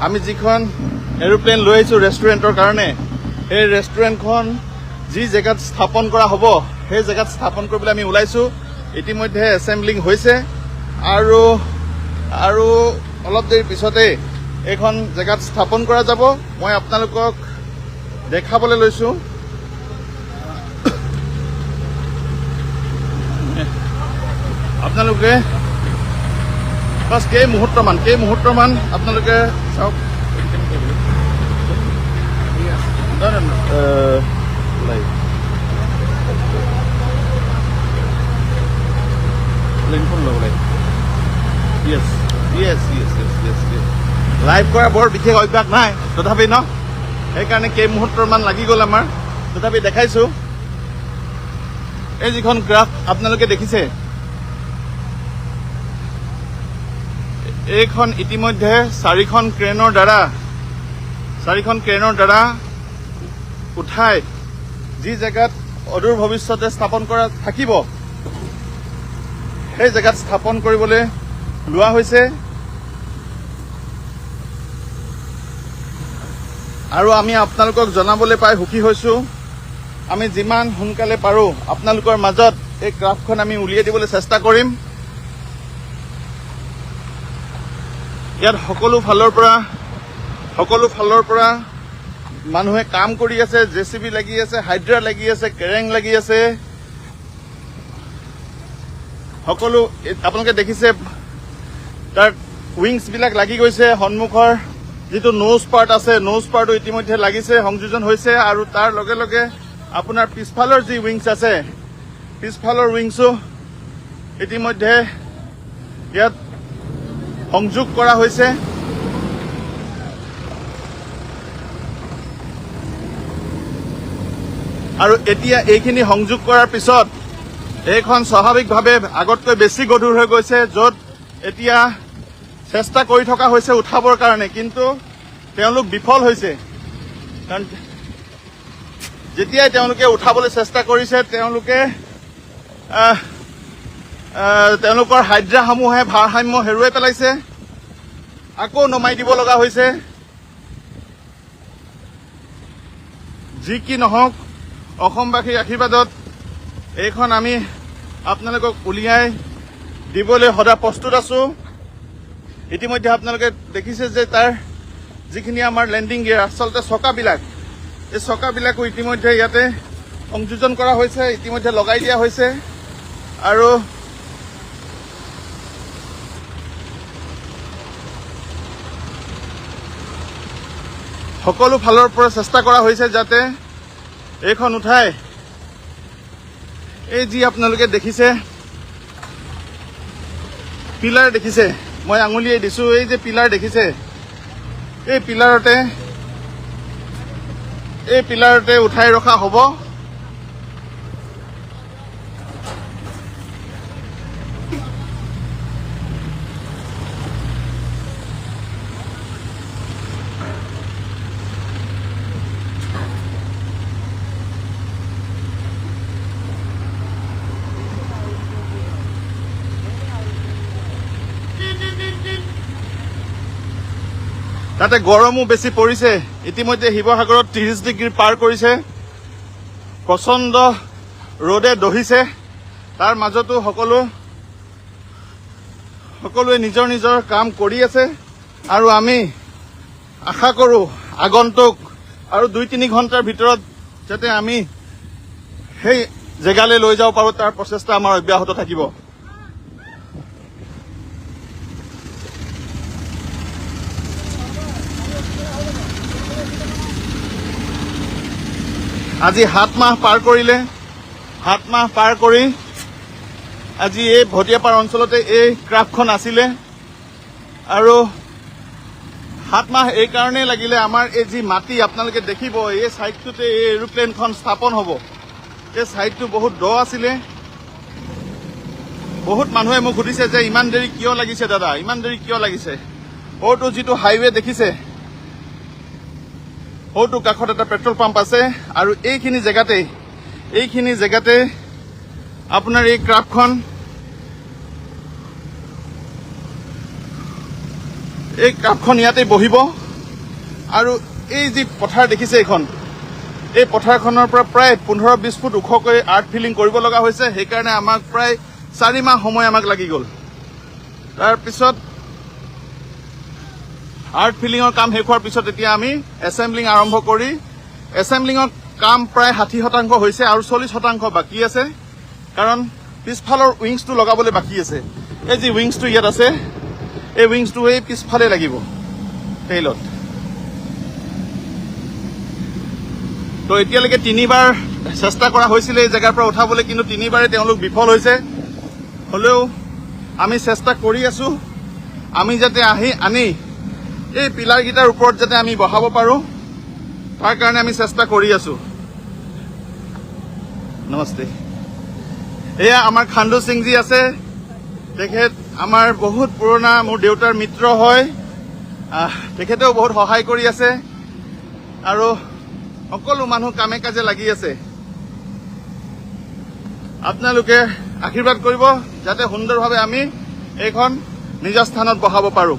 আমি যিখন এৰোপ্লেন লৈ আহিছোঁ ৰেষ্টুৰেণ্টৰ কাৰণে, সেই ৰেষ্টুৰেণ্টখন যি জেগাত স্থাপন কৰা হ'ব সেই জেগাত স্থাপন কৰিবলৈ আমি ওলাইছোঁ। ইতিমধ্যে এছেম্বলিং হৈছে আৰু অলপ দেৰি পিছতেই এইখন জেগাত স্থাপন কৰা যাব। মই আপোনালোকক দেখাবলৈ লৈছোঁ। আপোনালোকে বাছ কেইমুহূৰ্তমান আপোনালোকে চাওক। লাইভ কৰা বৰ বিশেষ অভ্যাস নাই, তথাপি ন সেইকাৰণে কেইমুহূৰ্তমান লাগি গ'ল আমাৰ, তথাপি দেখাইছোঁ। এই যিখন গ্ৰাফ আপোনালোকে দেখিছে, এইখন ইতিমধ্যে চাৰিখন ক্ৰেনৰ দ্বাৰা উঠাই যি জেগাত অদূৰ ভৱিষ্যতে স্থাপন কৰা থাকিব সেই জেগাত স্থাপন কৰিবলৈ লোৱা হৈছে। আৰু আমি আপোনালোকক জনাবলৈ পাই সুখী হৈছোঁ, আমি যিমান সোনকালে পাৰোঁ আপোনালোকৰ মাজত এই ক্ৰাফ্টখন আমি উলিয়াই দিবলৈ চেষ্টা কৰিম। ইয়াত সকলো ফালৰ পৰা মানুহে কাম কৰি আছে। JCB লাগি আছে, হাইড্ৰা লাগি আছে, কেৰেং লাগি আছে। সকলো আপোনালোকে দেখিছে তাৰ উইংছবিলাক লাগি গৈছে। সন্মুখৰ যিটো নোজ পাৰ্ট আছে, নোজ পাৰ্টো ইতিমধ্যে লাগিছে, সংযোজন হৈছে। আৰু তাৰ লগে লগে আপোনাৰ পিছফালৰ যি উইংছ আছে, পিছফালৰ উইংছো ইতিমধ্যে ইয়াত সংযোগ কৰা হৈছে। আৰু এতিয়া এইখিনি সংযোগ কৰাৰ পিছত এইখন স্বাভাৱিকভাৱে আগতকৈ বেছি গধুৰ হৈ গৈছে, য'ত এতিয়া চেষ্টা কৰি থকা হৈছে উঠাবৰ কাৰণে, কিন্তু তেওঁলোক বিফল হৈছে। কাৰণ যেতিয়াই তেওঁলোকে উঠাবলৈ চেষ্টা কৰিছে, তেওঁলোকৰ হাইড্ৰাসমূহে ভাৰসাম্য হেৰুৱাই পেলাইছে, আকৌ নমাই দিব লগা হৈছে। যি কি নহওক, অসমবাসীৰ আশীৰ্বাদত এইখন আমি আপোনালোকক উলিয়াই দিবলৈ সদায় প্ৰস্তুত আছোঁ। ইতিমধ্যে আপোনালোকে দেখিছে যে তাৰ যিখিনি আমাৰ লেণ্ডিং গিয়াৰ, আচলতে চকাবিলাক, এই চকাবিলাকো ইতিমধ্যে ইয়াতে সংযোজন কৰা হৈছে, ইতিমধ্যে লগাই দিয়া হৈছে। আৰু সকলো ফালৰ পৰা চেষ্টা কৰা হৈছে যাতে এইখন উঠাই এই যি আপোনালোকে দেখিছে পিলাৰ দেখিছে, মই আঙুলিয়াই দিছোঁ, এই যে পিলাৰ দেখিছে, এই পিলাৰতে উঠাই ৰখা হ'ব। তাতে গৰমো বেছি পৰিছে। ইতিমধ্যে শিৱসাগৰত 30 ডিগ্ৰী পাৰ কৰিছে, প্ৰচণ্ড ৰ'দে দহিছে। তাৰ মাজতো সকলোৱে নিজৰ নিজৰ কাম কৰি আছে। আৰু আমি আশা কৰোঁ আগন্তুক আৰু 2-3 ঘণ্টাৰ ভিতৰত যাতে আমি সেই জেগালৈ লৈ যাব পাৰোঁ, তাৰ প্ৰচেষ্টা আমাৰ অব্যাহত থাকিব। আজি 7 মাহ পাৰ কৰিলে। 7 মাহ পাৰ কৰি আজি এই ভটিয়াপাৰ অঞ্চলতে এই ক্ৰাফ্টখন আছিলে। আৰু 7 মাহ এই কাৰণেই লাগিলে, আমাৰ এই যি মাটি আপোনালোকে দেখিব, এই ছাইডটোতে এই এৰোপ্লেনখন স্থাপন হ'ব। এই ছাইডটো বহুত দ আছিলে। বহুত মানুহে মোক সুধিছে যে ইমান দেৰি কিয় লাগিছে দাদা, ইমান দেৰি কিয় লাগিছে। সৌটো যিটো হাইৱে দেখিছে, সৌটো কাষত এটা পেট্ৰল পাম্প আছে। আৰু এইখিনি জেগাতে আপোনাৰ এই ক্ৰাফ্টখন ইয়াতে বহিব। আৰু এই যি পথাৰ দেখিছে এইখন, এই পথাৰখনৰ পৰা প্ৰায় 15-20 ফুট ওখকৈ আৰ্ট ফিলিং কৰিব লগা হৈছে। সেইকাৰণে আমাক প্ৰায় 4 মাহ সময় আমাক লাগি গ'ল। তাৰপিছত আৰ্ট ফিলিঙৰ কাম শেষ হোৱাৰ পিছত এতিয়া আমি এছেম্বলিং আৰম্ভ কৰি, এছেম্বলিঙৰ কাম প্ৰায় 60% হৈছে আৰু 40% বাকী আছে, কাৰণ পিছফালৰ উইংছটো লগাবলৈ বাকী আছে। এই যি উইংছটো ইয়াত আছে, এই উইংছটো এই পিছফালে লাগিব টেইলত। তো এতিয়ালৈকে 3বাৰ চেষ্টা কৰা হৈছিলে এই জেগাৰ পৰা উঠাবলৈ, কিন্তু 3বাৰে তেওঁলোক বিফল হৈছে। হ'লেও আমি চেষ্টা কৰি আছো, আমি যাতে আনি এই পিলাৰকেইটাৰ ওপৰত যাতে আমি বহাব পাৰোঁ, তাৰ কাৰণে আমি চেষ্টা কৰি আছো। নমস্তে। এয়া আমাৰ খান্দু সিংজী আছে, তেখেত আমাৰ বহুত পুৰণা, মোৰ দেউতাৰ মিত্ৰ হয়। তেখেতেও বহুত সহায় কৰি আছে আৰু সকলো মানুহ কামে কাজে লাগি আছে। আপোনালোকে আশীৰ্বাদ কৰিব যাতে সুন্দৰভাৱে আমি এইখন নিজৰ স্থানত বহাব পাৰোঁ।